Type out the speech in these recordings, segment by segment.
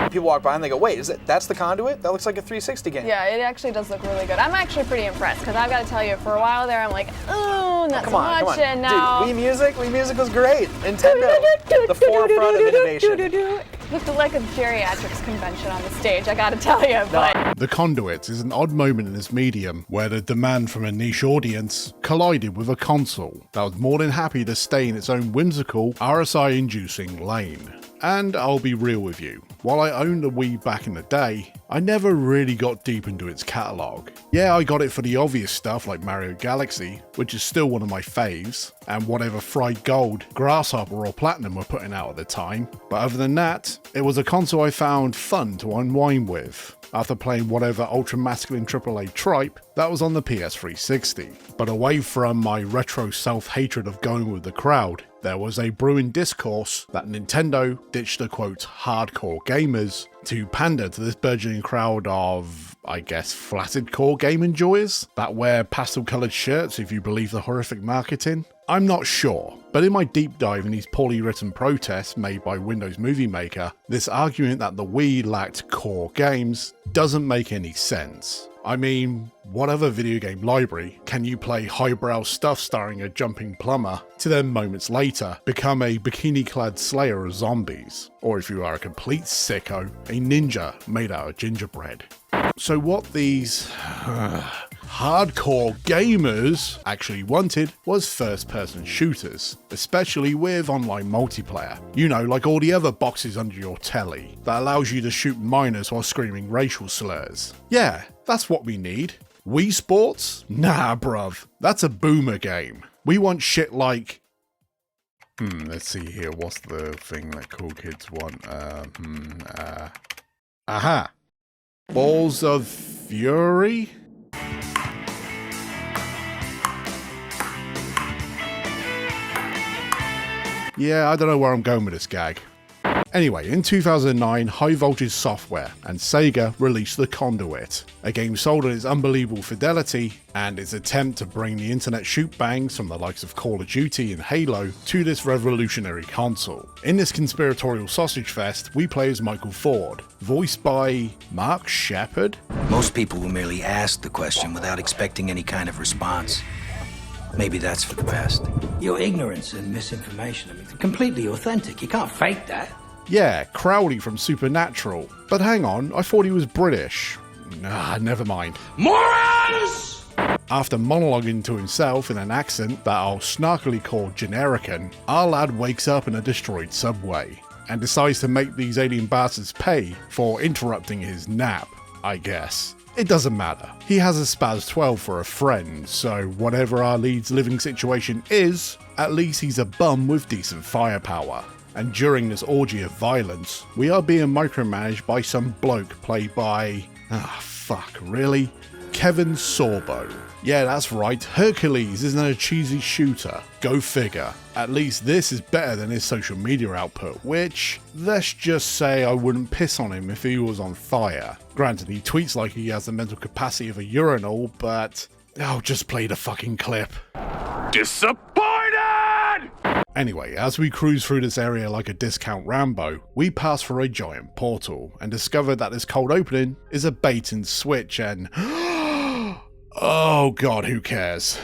people walk by and they go, wait, that's the Conduit? That looks like a 360 game. Yeah, it actually does look really good. I'm actually pretty impressed, because I've got to tell you, for a while there, I'm like, ooh, not so much, and now... Dude, Wii Music was great. Nintendo, the forefront of innovation. Looked like a geriatrics convention on the stage, I gotta tell you, but... The Conduit is an odd moment in this medium where the demand from a niche audience collided with a console that was more than happy to stay in its own whimsical, RSI-inducing lane. And I'll be real with you, while I owned the Wii back in the day, I never really got deep into its catalogue. Yeah, I got it for the obvious stuff like Mario Galaxy, which is still one of my faves, and whatever Fried Gold, Grasshopper or Platinum were putting out at the time, but other than that, it was a console I found fun to unwind with, after playing whatever ultra-masculine AAA tripe that was on the PS360. But away from my retro self-hatred of going with the crowd, there was a brewing discourse that Nintendo ditched the quote hardcore gamers to pander to this burgeoning crowd of, I guess, flattered core game enjoyers that wear pastel coloured shirts if you believe the horrific marketing. I'm not sure, but in my deep dive in these poorly written protests made by Windows Movie Maker, this argument that the Wii lacked core games doesn't make any sense. I mean, what other video game library can you play highbrow stuff starring a jumping plumber to then moments later become a bikini-clad slayer of zombies? Or if you are a complete sicko, a ninja made out of gingerbread. So what these hardcore gamers actually wanted was first-person shooters, especially with online multiplayer. You know, like all the other boxes under your telly that allows you to shoot minors while screaming racial slurs. Yeah, that's what we need. Wii Sports? Nah, bruv. That's a boomer game. We want shit like... let's see here. What's the thing that cool kids want? Aha! Balls of Fury? Yeah, I don't know where I'm going with this gag. Anyway, in 2009, High Voltage Software and Sega released The Conduit, a game sold on its unbelievable fidelity and its attempt to bring the internet shoot bangs from the likes of Call of Duty and Halo to this revolutionary console. In this conspiratorial sausage fest, we play as Michael Ford, voiced by Mark Shepard. Most people will merely ask the question without expecting any kind of response. Maybe that's for the best. Your ignorance and misinformation, completely authentic. You can't fake that. Yeah, Crowley from Supernatural. But hang on, I thought he was British. Nah, never mind. Morons! After monologuing to himself in an accent that I'll snarkily call Generican, our lad wakes up in a destroyed subway and decides to make these alien bastards pay for interrupting his nap, I guess. It doesn't matter. He has a Spaz 12 for a friend, so whatever our lead's living situation is, at least he's a bum with decent firepower. And during this orgy of violence, we are being micromanaged by some bloke played by... really? Kevin Sorbo. Yeah, that's right, Hercules isn't a cheesy shooter. Go figure. At least this is better than his social media output, which, let's just say I wouldn't piss on him if he was on fire. Granted, he tweets like he has the mental capacity of a urinal, but... I'll just play the fucking clip. Disappointed! Anyway, as we cruise through this area like a discount Rambo, we pass through a giant portal and discover that this cold opening is a bait and switch and... oh god, who cares?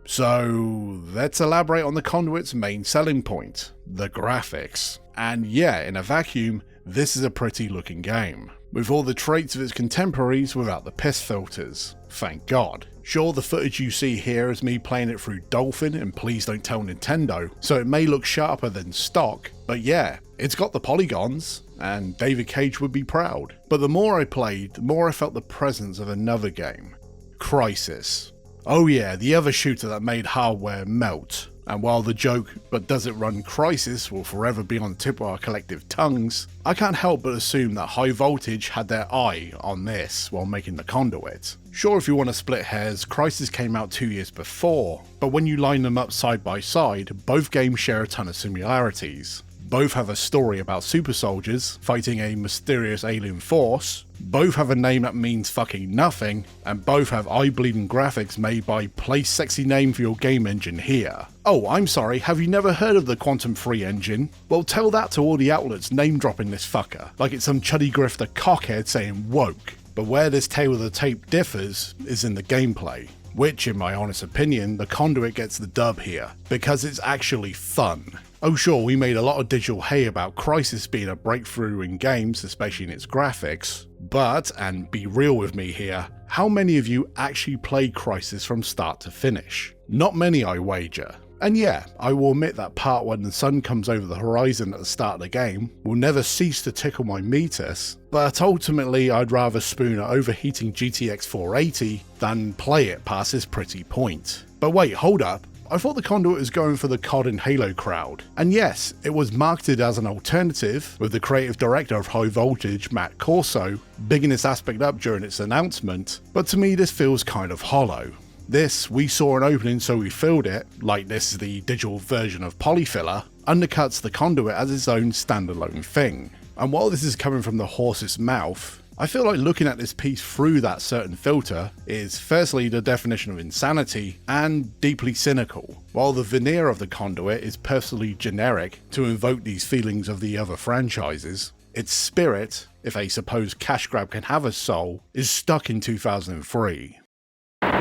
So, let's elaborate on the Conduit's main selling point, the graphics. And yeah, in a vacuum, this is a pretty looking game, with all the traits of its contemporaries without the piss filters. Thank God. Sure, the footage you see here is me playing it through Dolphin and Please Don't Tell Nintendo, so it may look sharper than stock, but yeah, it's got the polygons, and David Cage would be proud. But the more I played, the more I felt the presence of another game. Crysis. Oh yeah, the other shooter that made hardware melt. And while the joke, but does it run Crysis, will forever be on the tip of our collective tongues, I can't help but assume that High Voltage had their eye on this while making the Conduit. Sure, if you want to split hairs, Crysis came out 2 years before, but when you line them up side by side, both games share a ton of similarities. both have a story about super soldiers fighting a mysterious alien force, both have a name that means fucking nothing, and both have eye-bleeding graphics made by Play Sexy Name for Your Game Engine here. Oh, I'm sorry, have you never heard of the Quantum Free engine? Well, tell that to all the outlets name-dropping this fucker, like it's some chuddy grifter cockhead saying woke. But where this tale of the tape differs is in the gameplay, which, in my honest opinion, the Conduit gets the dub here, because it's actually fun. Oh sure, we made a lot of digital hay about Crysis being a breakthrough in games, especially in its graphics, but, and be real with me here, how many of you actually played Crysis from start to finish? Not many, I wager. And yeah, I will admit that part when the sun comes over the horizon at the start of the game will never cease to tickle my meatus, but ultimately I'd rather spoon an overheating GTX 480 than play it past this pretty point. But wait, hold up. I thought the Conduit was going for the COD and Halo crowd, and yes, it was marketed as an alternative, with the creative director of High Voltage, Matt Corso, bigging this aspect up during its announcement, but to me this feels kind of hollow. This, we saw an opening so we filled it, like this is the digital version of Polyfiller, undercuts the Conduit as its own standalone thing. And while this is coming from the horse's mouth, I feel like looking at this piece through that certain filter is firstly the definition of insanity and deeply cynical, while the veneer of the Conduit is perfectly generic to invoke these feelings of the other franchises. Its spirit, if a supposed cash grab can have a soul, is stuck in 2003.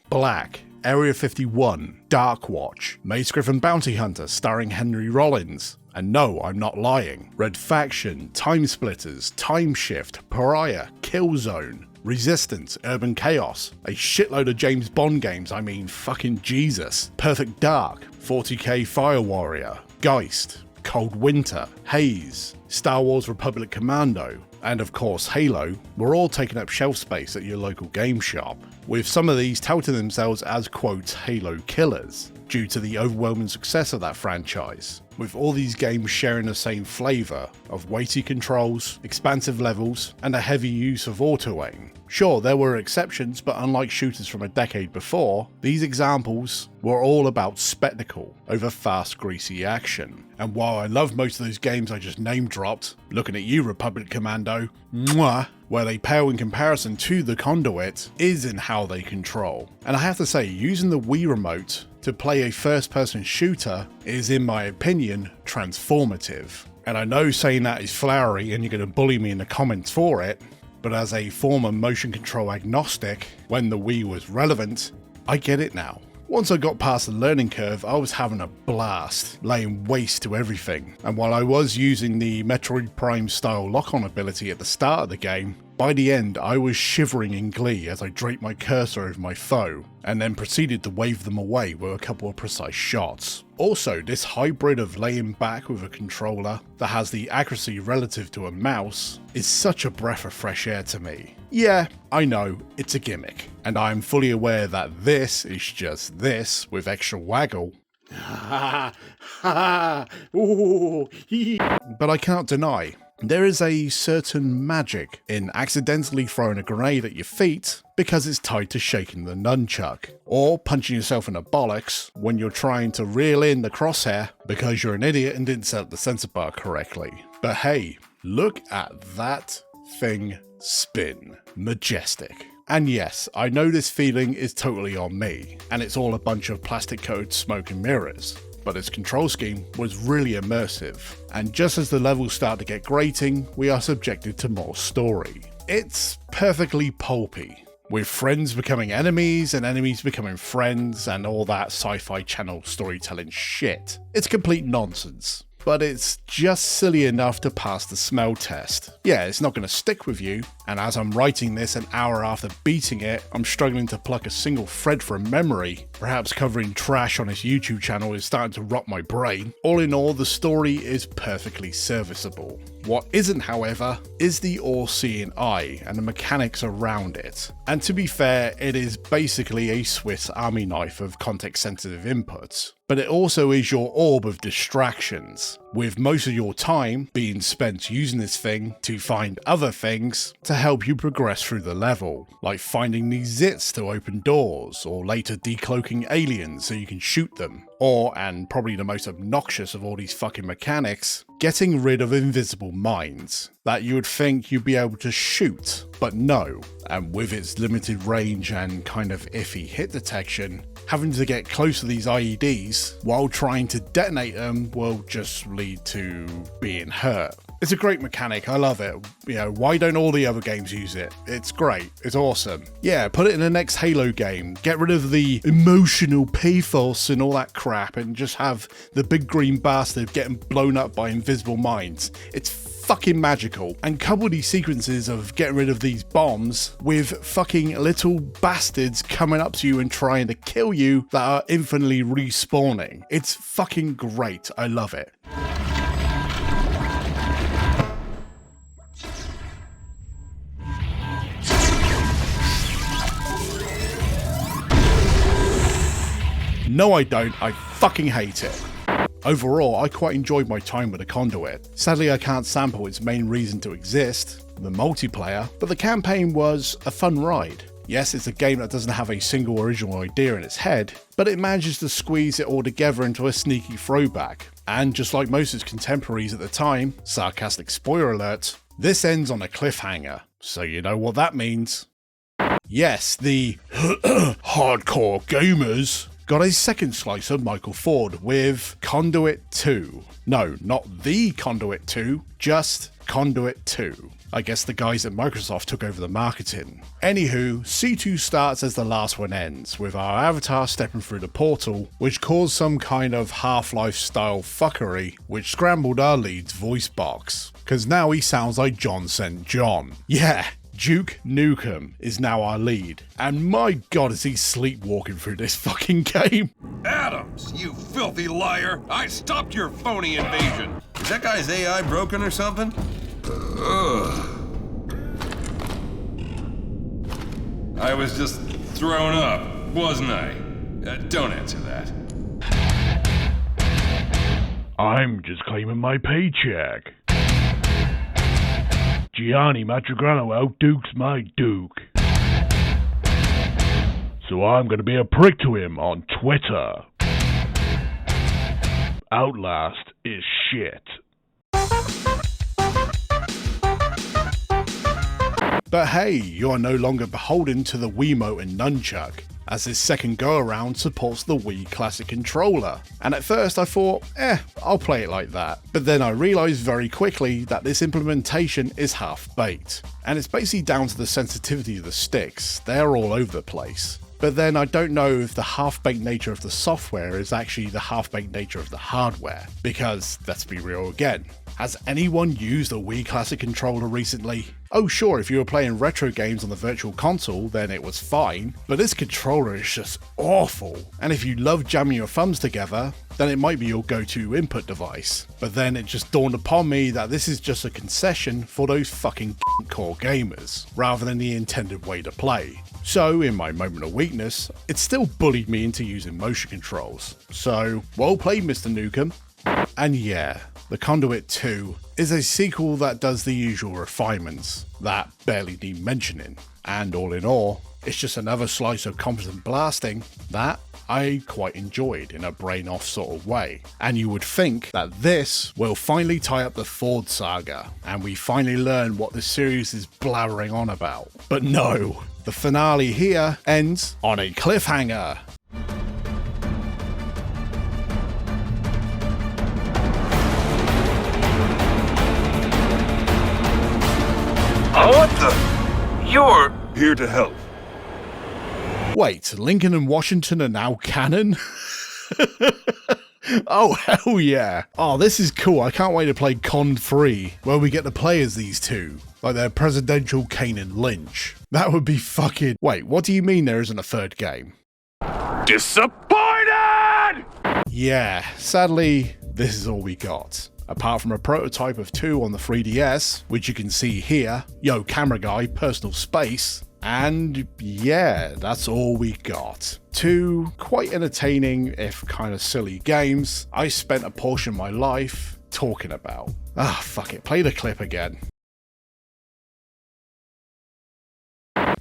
Black, Area 51, Dark Watch, Mace Griffin Bounty Hunter starring Henry Rollins. And no, I'm not lying. Red Faction, Time Splitters, Time Shift, Pariah, Killzone, Resistance, Urban Chaos, a shitload of James Bond games, I mean fucking Jesus, Perfect Dark, 40k Fire Warrior, Geist, Cold Winter, Haze, Star Wars Republic Commando, and of course Halo, were all taking up shelf space at your local game shop, with some of these touting themselves as quote Halo killers, due to the overwhelming success of that franchise, with all these games sharing the same flavour of weighty controls, expansive levels, and a heavy use of auto-aim. Sure, there were exceptions, but unlike shooters from a decade before, these examples were all about spectacle over fast, greasy action. And while I love most of those games I just name-dropped, looking at you Republic Commando, mwah, where they pale in comparison to the Conduit is in how they control. And I have to say, using the Wii Remote to play a first-person shooter is, in my opinion, transformative. And I know saying that is flowery and you're going to bully me in the comments for it, but as a former motion control agnostic, when the Wii was relevant, I get it now. Once I got past the learning curve, I was having a blast, laying waste to everything. And while I was using the Metroid Prime style lock-on ability at the start of the game, by the end I was shivering in glee as I draped my cursor over my foe, and then proceeded to wave them away with a couple of precise shots. Also, this hybrid of laying back with a controller that has the accuracy relative to a mouse is such a breath of fresh air to me. Yeah, I know, it's a gimmick, and I am fully aware that this is just this with extra waggle. But I can't deny, there is a certain magic in accidentally throwing a grenade at your feet because it's tied to shaking the nunchuck, or punching yourself in the bollocks when you're trying to reel in the crosshair because you're an idiot and didn't set the sensor bar correctly. But hey, look at that thing spin. Majestic. And yes, I know this feeling is totally on me, and it's all a bunch of plastic coated smoke and mirrors, but its control scheme was really immersive, and just as the levels start to get grating, we are subjected to more story. It's perfectly pulpy, with friends becoming enemies and enemies becoming friends and all that sci-fi channel storytelling shit. It's complete nonsense, but it's just silly enough to pass the smell test. Yeah, it's not going to stick with you, and as I'm writing this an hour after beating it, I'm struggling to pluck a single thread from memory. Perhaps covering trash on his YouTube channel is starting to rot my brain. All in all, the story is perfectly serviceable. What isn't, however, is the all-seeing eye and the mechanics around it. And to be fair, it is basically a Swiss Army knife of context-sensitive inputs. but it also is your orb of distractions, with most of your time being spent using this thing to find other things to help you progress through the level, like finding these zits to open doors, or later decloaking aliens so you can shoot them, or, and probably the most obnoxious of all these fucking mechanics, getting rid of invisible mines that you would think you'd be able to shoot, but no, and with its limited range and kind of iffy hit detection, having to get close to these IEDs while trying to detonate them will just lead to being hurt. It's a great mechanic, I love it. You know, why don't all the other games use it? It's great, it's awesome. Yeah, put it in the next Halo game, get rid of the emotional pathos and all that crap and just have the big green bastard getting blown up by invisible mines. It's fucking magical, and couple these sequences of getting rid of these bombs with fucking little bastards coming up to you and trying to kill you that are infinitely respawning. It's fucking great, I love it. No I don't, I fucking hate it. Overall, I quite enjoyed my time with the Conduit. Sadly, I can't sample its main reason to exist, the multiplayer, but the campaign was a fun ride. Yes, it's a game that doesn't have a single original idea in its head, but it manages to squeeze it all together into a sneaky throwback. And just like most of its contemporaries at the time, sarcastic spoiler alert, this ends on a cliffhanger, so you know what that means. Yes, the hardcore gamers got a second slice of Michael Ford with Conduit 2. No, not the Conduit 2, just Conduit 2. I guess the guys at Microsoft took over the marketing. Anywho, C2 starts as the last one ends, with our avatar stepping through the portal, which caused some kind of Half-Life style fuckery, which scrambled our lead's voice box. Cause now he sounds like John St. John. Yeah, Duke Nukem is now our lead, and my god is he sleepwalking through this fucking game. Adams, you filthy liar! I stopped your phony invasion! Is that guy's AI broken or something? Ugh. I was just thrown up, wasn't I? Don't answer that. I'm just claiming my paycheck. Gianni Matrigrano out-dukes my Duke. So I'm gonna be a prick to him on Twitter. Outlast is shit. But hey, you are no longer beholden to the Wiimote and Nunchuck, as this second go-around supports the Wii Classic controller. And at first I thought, I'll play it like that. But then I realised very quickly that this implementation is half-baked. And it's basically down to the sensitivity of the sticks, they're all over the place. But then I don't know if the half-baked nature of the software is actually the half-baked nature of the hardware. Because, let's be real again, has anyone used a Wii Classic controller recently? Oh sure, if you were playing retro games on the Virtual Console, then it was fine, but this controller is just awful. And if you love jamming your thumbs together, then it might be your go-to input device. But then it just dawned upon me that this is just a concession for those fucking core gamers, rather than the intended way to play. So, in my moment of weakness, it still bullied me into using motion controls. So, well played Mr. Nukem. And yeah, the Conduit 2 is a sequel that does the usual refinements that barely need mentioning, and all in all, it's just another slice of competent blasting that I quite enjoyed in a brain-off sort of way. And you would think that this will finally tie up the Ford saga, and we finally learn what the series is blabbering on about. But no, the finale here ends on a cliffhanger. What the? You're here to help. Wait, Lincoln and Washington are now canon? Oh, hell yeah. Oh, this is cool. I can't wait to play Con 3, where we get to play as these two, like their presidential Kane and Lynch. That would be fucking... Wait, what do you mean there isn't a third game? Disappointed! Yeah, sadly, this is all we got. Apart from a prototype of 2 on the 3DS, which you can see here, yo camera guy, personal space, And yeah, that's all we got. 2 quite entertaining, if kind of silly games I spent a portion of my life talking about. Ah, fuck it, play the clip again.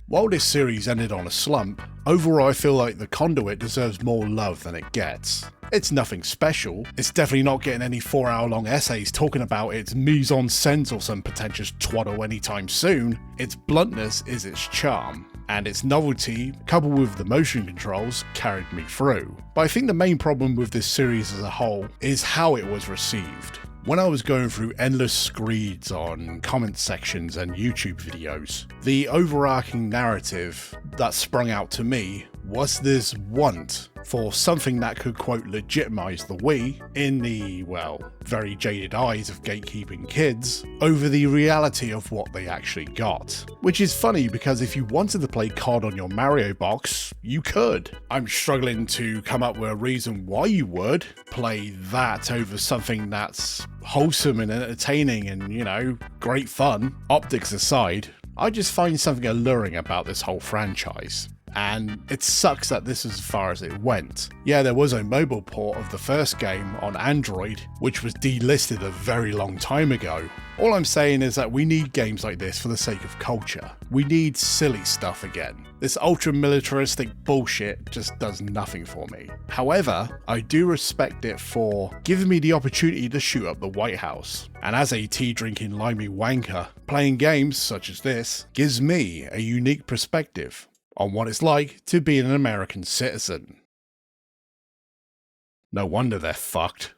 While this series ended on a slump, overall I feel like the Conduit deserves more love than it gets. It's nothing special, it's definitely not getting any 4-hour long essays talking about its mise-en-scène or some pretentious twaddle anytime soon. Its bluntness is its charm, and its novelty, coupled with the motion controls, carried me through. But I think the main problem with this series as a whole is how it was received. When I was going through endless screeds on comment sections and YouTube videos, the overarching narrative that sprung out to me was this want for something that could, quote, legitimize the Wii in the, well, very jaded eyes of gatekeeping kids over the reality of what they actually got. Which is funny because if you wanted to play COD on your Mario box, you could. I'm struggling to come up with a reason why you would play that over something that's wholesome and entertaining and, you know, great fun. Optics aside, I just find something alluring about this whole franchise. And it sucks that this is as far as it went. Yeah, there was a mobile port of the first game on Android, which was delisted a very long time ago. All I'm saying is that we need games like this for the sake of culture. We need silly stuff again. This ultra-militaristic bullshit just does nothing for me. However, I do respect it for giving me the opportunity to shoot up the White House. And as a tea-drinking limey wanker, playing games such as this gives me a unique perspective on what it's like to be an American citizen. No wonder they're fucked.